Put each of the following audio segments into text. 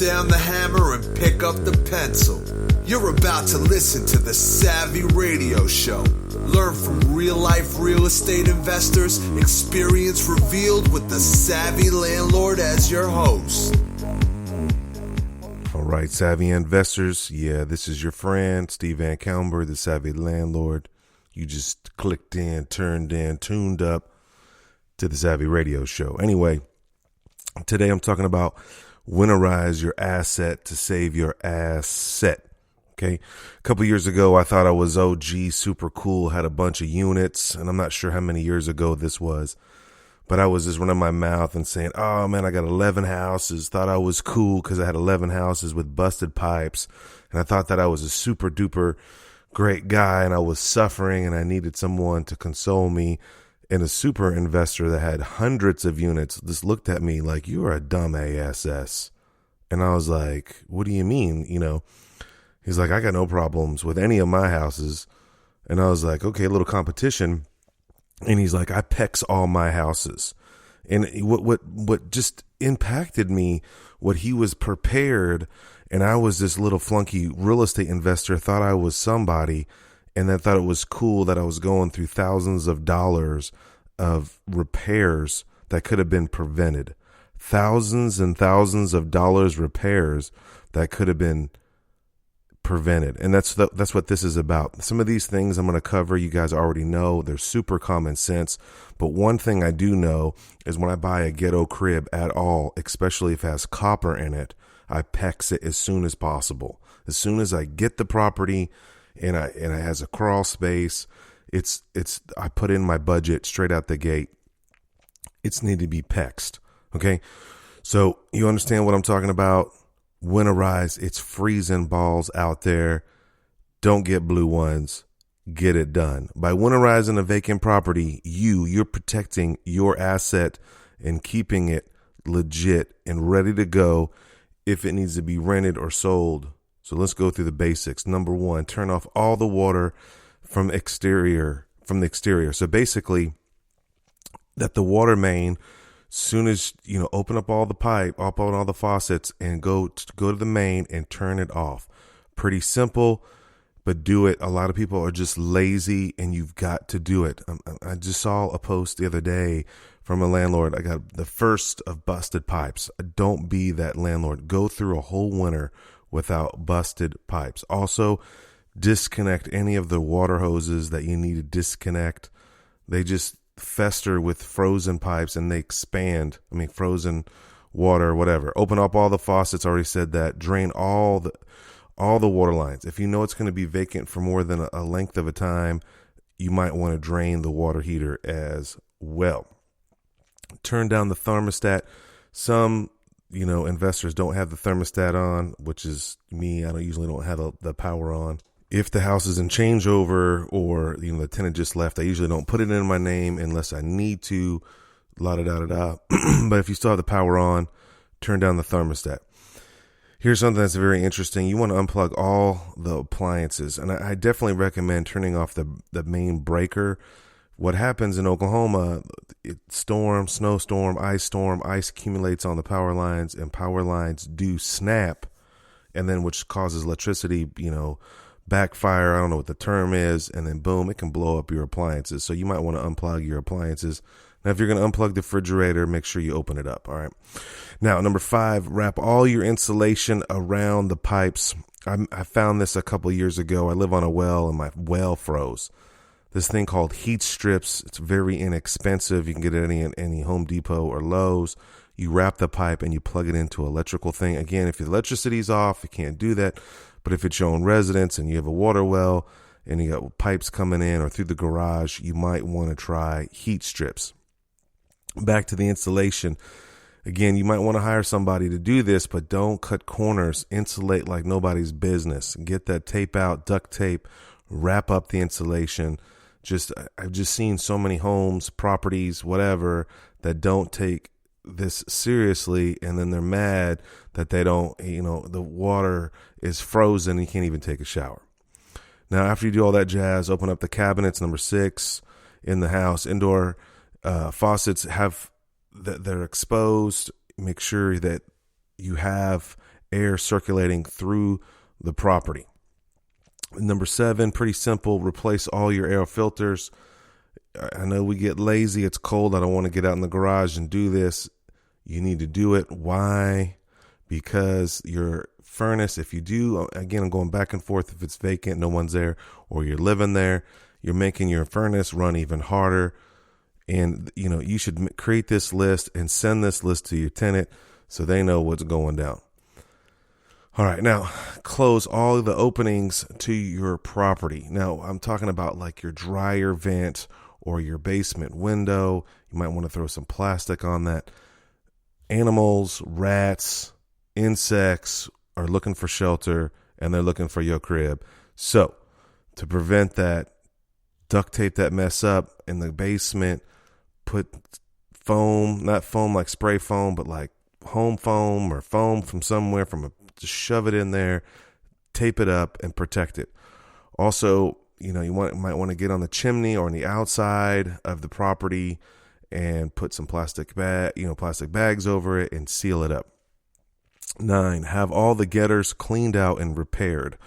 down the hammer and pick up the pencil. You're about to listen to the Savvy Radio Show. Learn from real-life real estate investors, experience revealed with the Savvy Landlord as your host. All right, Savvy Investors. Yeah, this is your friend, Steve Van Kellenberg, the Savvy Landlord. You just clicked in, turned in, tuned up to the Savvy Radio Show. Anyway, today I'm talking about winterize your asset to save your asset. Okay. A couple years ago, I thought I was OG, super cool, had a bunch of units, and I'm not sure how many years ago this was, but I was just running my mouth and saying, oh man, I got 11 houses. Thought I was cool because I had 11 houses with busted pipes. And I thought that I was a super duper great guy, and I was suffering and I needed someone to console me. And a super investor that had hundreds of units just looked at me like, you are a dumb ASS. And I was like, what do you mean? He's like, I got no problems with any of my houses. And I was like, okay, a little competition. And he's like, I pecs all my houses. And what just impacted me, what he was prepared. And I was this little flunky real estate investor, thought I was somebody. And I thought it was cool that I was going through thousands of dollars of repairs that could have been prevented. Thousands and thousands of dollars repairs that could have been prevented. And that's what this is about. Some of these things I'm going to cover, you guys already know. They're super common sense. But one thing I do know is when I buy a ghetto crib at all, especially if it has copper in it, I pex it as soon as possible. As soon as I get the property, and it has a crawl space, I put in my budget straight out the gate. It's need to be pexed. Okay. So you understand what I'm talking about? Winterize. It's freezing balls out there. Don't get blue ones. Get it done. By winterizing a vacant property, you're protecting your asset and keeping it legit and ready to go if it needs to be rented or sold. So let's go through the basics. Number one, turn off all the water from the exterior. So basically, that the water main, soon as open up all the pipe, open all the faucets, and go to the main and turn it off. Pretty simple, but do it. A lot of people are just lazy, and you've got to do it. I just saw a post the other day from a landlord. I got the first of busted pipes. Don't be that landlord. Go through a whole winter without busted pipes. Also, disconnect any of the water hoses that you need to disconnect. They just fester with frozen pipes and they expand. Frozen water, whatever. Open up all the faucets. Already said that. Drain all the water lines. If you know it's going to be vacant for more than a length of a time, you might want to drain the water heater as well. Turn down the thermostat. Some investors don't have the thermostat on, which is me. I usually don't have the power on. If the house is in changeover or, the tenant just left, I usually don't put it in my name unless I need to, la-da-da-da-da. But if you still have the power on, turn down the thermostat. Here's something that's very interesting. You want to unplug all the appliances. And I definitely recommend turning off the main breaker. What happens in Oklahoma, snowstorm, ice accumulates on the power lines, and power lines do snap, and then which causes electricity, backfire. I don't know what the term is. And then boom, it can blow up your appliances. So you might want to unplug your appliances. Now, if you're going to unplug the refrigerator, make sure you open it up. All right. Now, number 5, wrap all your insulation around the pipes. I found this a couple years ago. I live on a well and my well froze. This thing called heat strips. It's very inexpensive. You can get it at any Home Depot or Lowe's. You wrap the pipe and you plug it into an electrical thing. Again, if your electricity's off, you can't do that. But if it's your own residence and you have a water well and you got pipes coming in or through the garage, you might want to try heat strips. Back to the installation. Again, you might want to hire somebody to do this, but don't cut corners. Insulate like nobody's business. Get that tape out, duct tape, wrap up the insulation. I've just seen so many homes, properties, whatever, that don't take this seriously, and then they're mad that they don't, the water is frozen and you can't even take a shower. Now, after you do all that jazz, open up the cabinets. Number 6 in the house, indoor faucets they're exposed. Make sure that you have air circulating through the property. Number 7, pretty simple, replace all your air filters. I know we get lazy. It's cold. I don't want to get out in the garage and do this. You need to do it. Why? Because your furnace, if you do, again, I'm going back and forth, if it's vacant, no one's there, or you're living there, you're making your furnace run even harder. And, you should create this list and send this list to your tenant so they know what's going down. All right, now close all of the openings to your property. Now, I'm talking about like your dryer vent or your basement window. You might want to throw some plastic on that. Animals, rats, insects are looking for shelter, and they're looking for your crib. So to prevent that, duct tape that mess up in the basement, put foam, not foam like spray foam, but like home foam or foam from somewhere, just shove it in there, tape it up, and protect it. Also, might want to get on the chimney or on the outside of the property and put some plastic bags over it and seal it up. 9, have all the gutters cleaned out and repaired.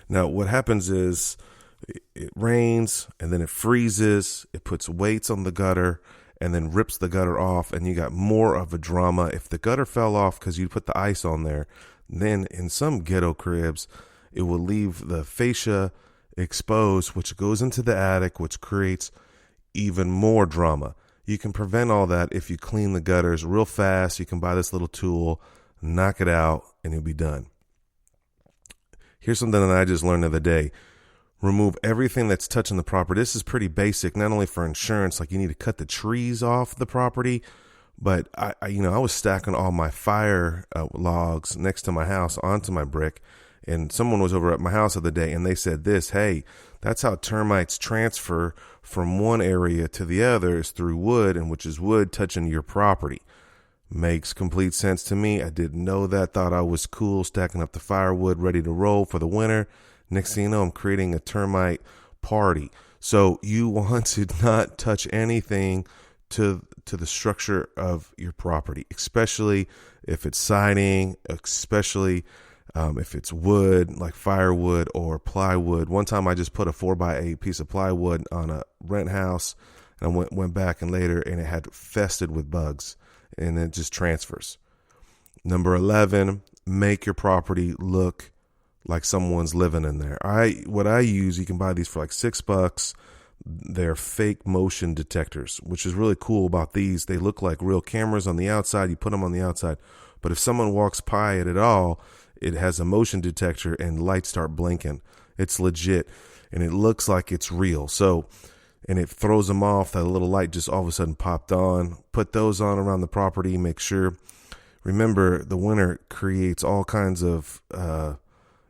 Now, what happens is it rains and then it freezes, it puts weights on the gutter and then rips the gutter off, and you got more of a drama. If the gutter fell off because you put the ice on there, then in some ghetto cribs, it will leave the fascia exposed, which goes into the attic, which creates even more drama. You can prevent all that if you clean the gutters real fast. You can buy this little tool, knock it out, and you'll be done. Here's something that I just learned the other day. Remove everything that's touching the property. This is pretty basic, not only for insurance, like you need to cut the trees off the property, but I was stacking all my fire logs next to my house onto my brick, and someone was over at my house the other day, and they said this, hey, that's how termites transfer from one area to the other, is through wood, and which is wood touching your property. Makes complete sense to me. I didn't know that, thought I was cool, stacking up the firewood, ready to roll for the winter. Next thing you know, I'm creating a termite party. So you want to not touch anything to the structure of your property, especially if it's siding, especially if it's wood, like firewood or plywood. One time I just put a 4x8 piece of plywood on a rent house, and I went back and later, and it had fested with bugs, and it just transfers. Number 11, make your property look like someone's living in there. What I use, you can buy these for like $6. They're fake motion detectors, which is really cool about these. They look like real cameras on the outside. You put them on the outside, but if someone walks by it at all, it has a motion detector and lights start blinking. It's legit, and it looks like it's real. So, and it throws them off. That little light just all of a sudden popped on. Put those on around the property. Make sure. Remember, the winter creates all kinds of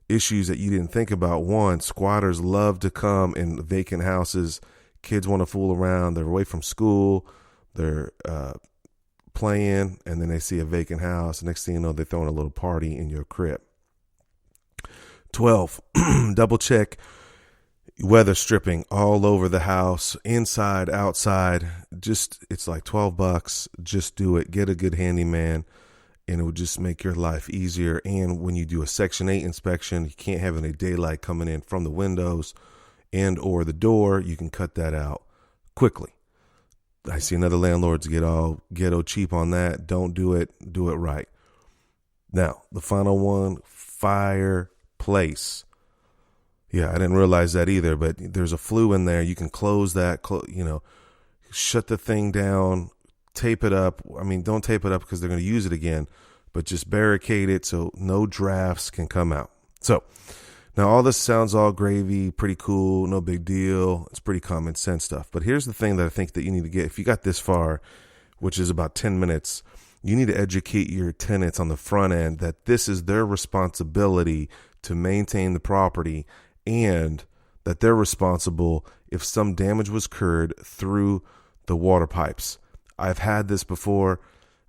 issues that you didn't think about. One, squatters love to come in vacant houses. Kids want to fool around. They're away from school. They're playing, and then they see a vacant house. Next thing you know, they're throwing a little party in your crib. 12, double check weather stripping all over the house, inside, outside. It's like $12. Just do it. Get a good handyman, and it will just make your life easier. And when you do a Section 8 inspection, you can't have any daylight coming in from the windows and or the door. You can cut that out quickly. I see another landlords get all ghetto cheap on that. Don't do it. Do it right. Now, the final one, fireplace. Yeah, I didn't realize that either, but there's a flue in there. You can close that, shut the thing down, tape it up. I mean, don't tape it up because they're going to use it again, but just barricade it so no drafts can come out. So now all this sounds all gravy, pretty cool, no big deal. It's pretty common sense stuff. But here's the thing that I think that you need to get. If you got this far, which is about 10 minutes, you need to educate your tenants on the front end that this is their responsibility to maintain the property, and that they're responsible if some damage was occurred through the water pipes. I've had this before.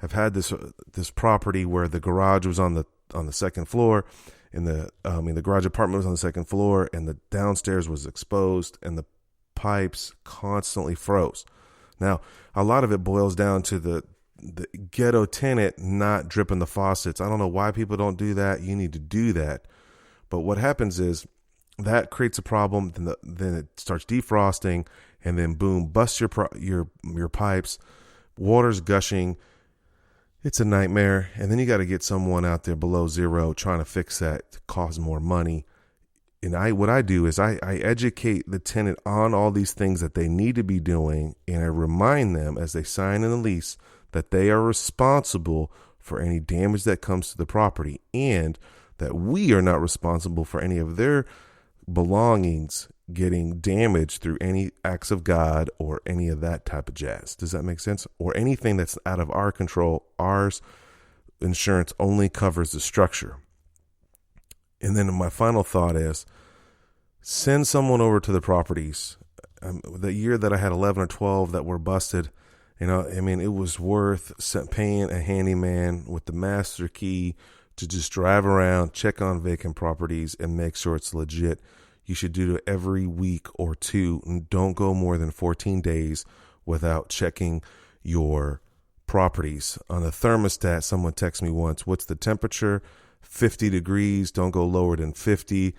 I've had this property where the garage was on the second floor, and the garage apartment was on the second floor, and the downstairs was exposed, and the pipes constantly froze. Now, a lot of it boils down to the the ghetto tenant not dripping the faucets. I don't know why people don't do that. You need to do that. But what happens is that creates a problem. Then it starts defrosting, and then boom, busts your pipes. Water's gushing. It's a nightmare. And then you got to get someone out there below zero trying to fix that to cost more money. And what I do is I educate the tenant on all these things that they need to be doing, and I remind them as they sign in the lease that they are responsible for any damage that comes to the property, and that we are not responsible for any of their belongings getting damaged through any acts of God or any of that type of jazz. Does that make sense? Or anything that's out of our control. Ours insurance only covers the structure. And then my final thought is send someone over to the properties. The year that I had 11 or 12 that were busted, it was worth paying a handyman with the master key to just drive around, check on vacant properties, and make sure it's legit. You should do it every week or two, and don't go more than 14 days without checking your properties. On a thermostat, someone texted me once, what's the temperature? 50 degrees, don't go lower than 50.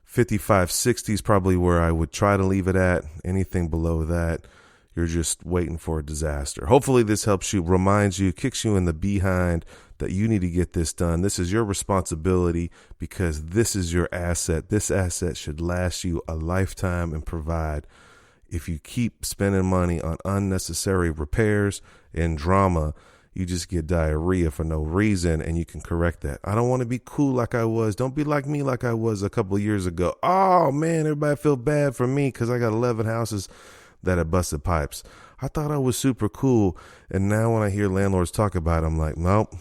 55, 60 is probably where I would try to leave it at. Anything below that, you're just waiting for a disaster. Hopefully this helps you, reminds you, kicks you in the behind that you need to get this done. This is your responsibility because this is your asset. This asset should last you a lifetime and provide. If you keep spending money on unnecessary repairs and drama, you just get diarrhea for no reason, and you can correct that. I don't want to be cool like I was. Don't be like me like I was a couple of years ago. Oh, man, everybody feel bad for me because I got 11 houses that had busted pipes. I thought I was super cool, and now when I hear landlords talk about it, I'm like, nope,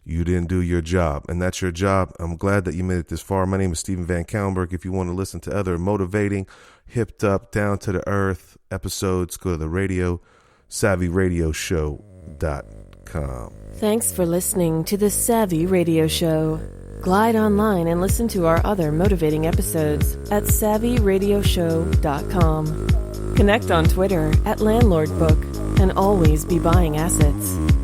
you didn't do your job, and that's your job. I'm glad that you made it this far. My name is Steven Van Kallenberg. If you want to listen to other motivating, hipped up, down to the earth episodes, go to the radio, SavvyRadioShow.com. Thanks for listening to the Savvy Radio Show. Glide online and listen to our other motivating episodes at SavvyRadioShow.com. Connect on Twitter at LandlordBook and always be buying assets.